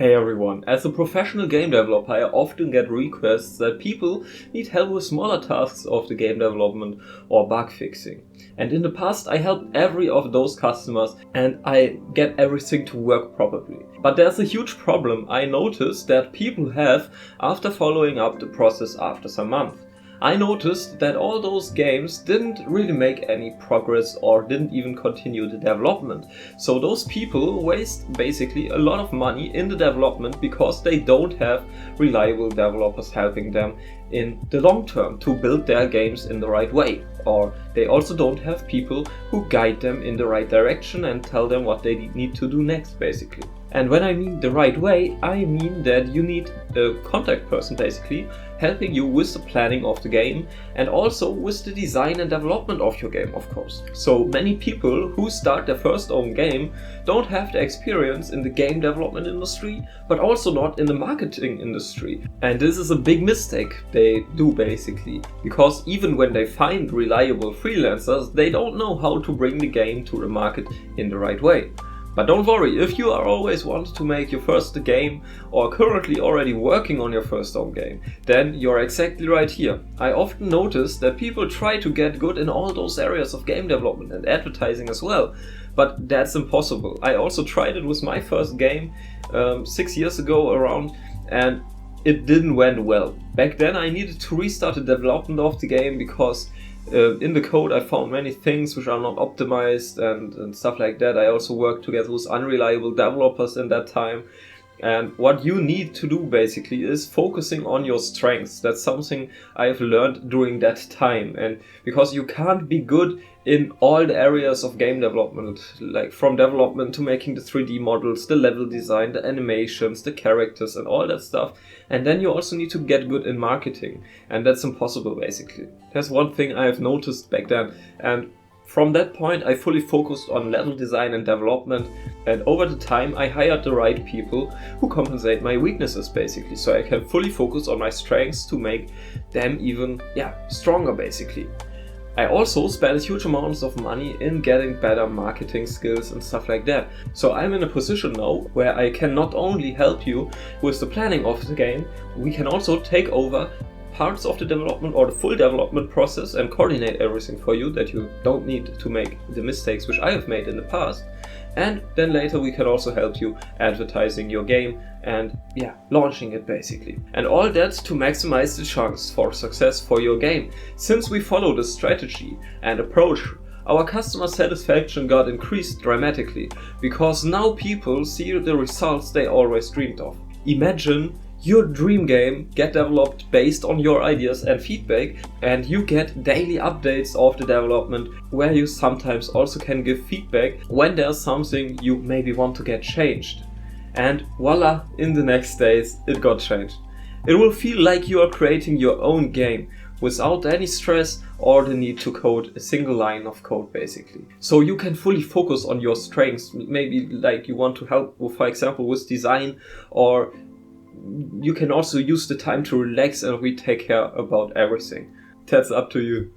Hey everyone, as a professional game developer, I often get requests that people need help with smaller tasks of the game development or bug fixing. And in the past I helped every of those customers and I get everything to work properly. But there's a huge problem I noticed that people have after following up the process after some months. I noticed that all those games didn't really make any progress or didn't even continue the development. So those people waste basically a lot of money in the development because they don't have reliable developers helping them in the long term to build their games in the right way. Or they also don't have people who guide them in the right direction and tell them what they need to do next basically. And when I mean the right way, I mean that you need a contact person basically helping you with the planning of the game and also with the design and development of your game, of course. So many people who start their first own game don't have the experience in the game development industry, but also not in the marketing industry. And this is a big mistake they do basically, because even when they find reliable freelancers, they don't know how to bring the game to the market in the right way. But don't worry, if you are always wanting to make your first game or currently already working on your first own game, then you're exactly right here. I often notice that people try to get good in all those areas of game development and advertising as well, but that's impossible. I also tried it with my first game 6 years ago around, and it didn't went well. Back then I needed to restart the development of the game because in the code I found many things which are not optimized and stuff like that. I also worked together with unreliable developers in that time. And what you need to do basically is focusing on your strengths. That's something I've learned during that time. And because you can't be good in all the areas of game development, like from development to making the 3D models, the level design, the animations, the characters and all that stuff. And then you also need to get good in marketing. And that's impossible basically. That's one thing I have noticed back then. And from that point, I fully focused on level design and development, and over the time I hired the right people who compensate my weaknesses basically, so I can fully focus on my strengths to make them even stronger basically. I also spent huge amounts of money in getting better marketing skills and stuff like that. So I'm in a position now where I can not only help you with the planning of the game, we can also take over parts of the development or the full development process and coordinate everything for you, that you don't need to make the mistakes which I have made in the past. And then later we can also help you advertising your game and launching it basically. And all that to maximize the chance for success for your game. Since we follow this strategy and approach, our customer satisfaction got increased dramatically because now people see the results they always dreamed of. Imagine your dream game get developed based on your ideas and feedback, and you get daily updates of the development where you sometimes also can give feedback when there's something you maybe want to get changed. And voila, in the next days it got changed. It will feel like you are creating your own game without any stress or the need to code a single line of code basically. So you can fully focus on your strengths, maybe like you want to help with, for example, with design, or you can also use the time to relax and we take care about everything. That's up to you.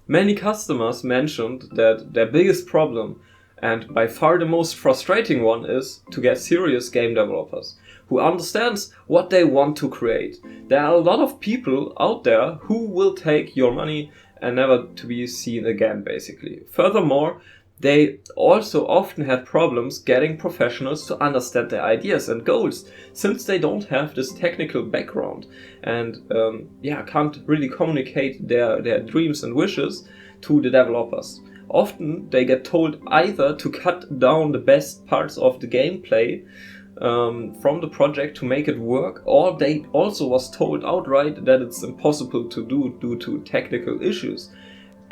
Many customers mentioned that their biggest problem, and by far the most frustrating one, is to get serious game developers who understands what they want to create. There are a lot of people out there who will take your money and never to be seen again basically. Furthermore, they also often have problems getting professionals to understand their ideas and goals, since they don't have this technical background and can't really communicate their dreams and wishes to the developers. Often they get told either to cut down the best parts of the gameplay from the project to make it work, or they also was told outright that it's impossible to do due to technical issues.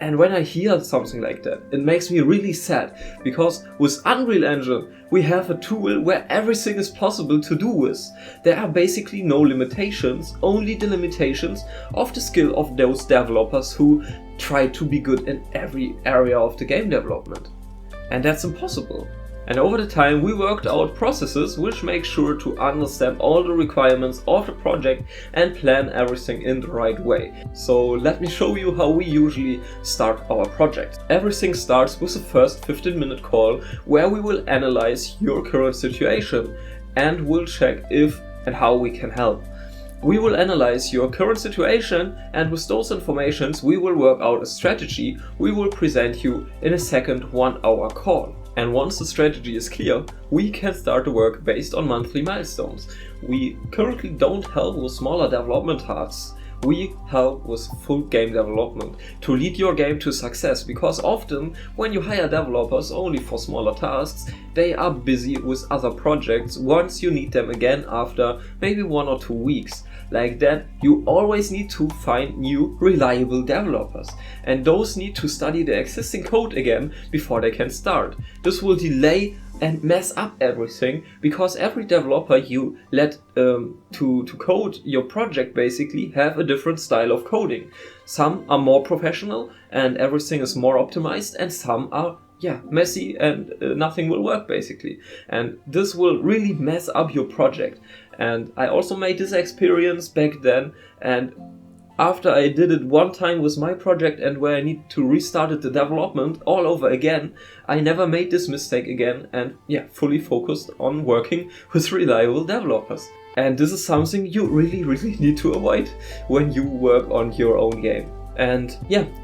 And when I hear something like that, it makes me really sad, because with Unreal Engine we have a tool where everything is possible to do with. There are basically no limitations, only the limitations of the skill of those developers who try to be good in every area of the game development. And that's impossible. And over the time we worked out processes which make sure to understand all the requirements of the project and plan everything in the right way. So let me show you how we usually start our project. Everything starts with the first 15-minute call where we will analyze your current situation and we'll check if and how we can help. We will analyze your current situation, and with those informations we will work out a strategy we will present you in a second 1-hour call. And once the strategy is clear, we can start the work based on monthly milestones. We currently don't help with smaller development tasks. We help with full game development to lead your game to success, because often when you hire developers only for smaller tasks, they are busy with other projects once you need them again after maybe 1 or 2 weeks. Like that, you always need to find new reliable developers, and those need to study the existing code again before they can start. This will delay and mess up everything, because every developer you let to code your project basically have a different style of coding. Some are more professional and everything is more optimized, and some are messy and nothing will work basically. And this will really mess up your project. And I also made this experience back then, and after I did it one time with my project and where I need to restart the development all over again, I never made this mistake again, and fully focused on working with reliable developers. And this is something you really need to avoid when you work on your own game. And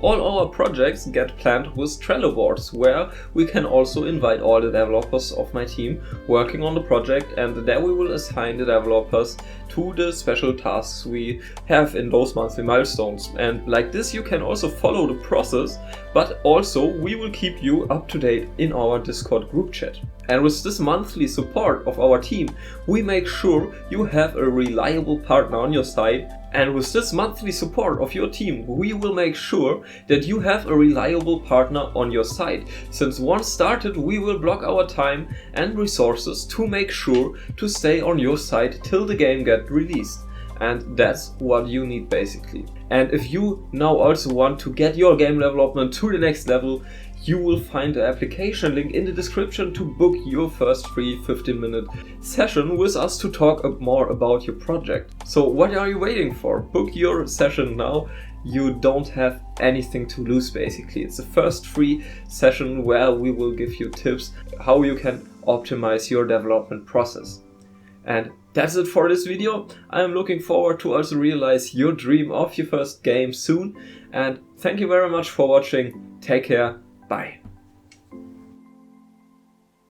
all our projects get planned with Trello boards, where we can also invite all the developers of my team working on the project, and there we will assign the developers to the special tasks we have in those monthly milestones. And like this you can also follow the process, but also we will keep you up to date in our Discord group chat. And with this monthly support of our team, we make sure you have a reliable partner on your side. And with this monthly support of your team, we will make sure that you have a reliable partner on your side. Since once started, we will block our time and resources to make sure to stay on your side till the game gets released. And that's what you need basically. And if you now also want to get your game development to the next level, you will find the application link in the description to book your first free 15-minute session with us to talk more about your project. So what are you waiting for? Book your session now. You don't have anything to lose basically. It's the first free session where we will give you tips how you can optimize your development process. And that's it for this video. I am looking forward to also realize your dream of your first game soon. And thank you very much for watching. Take care. Bye.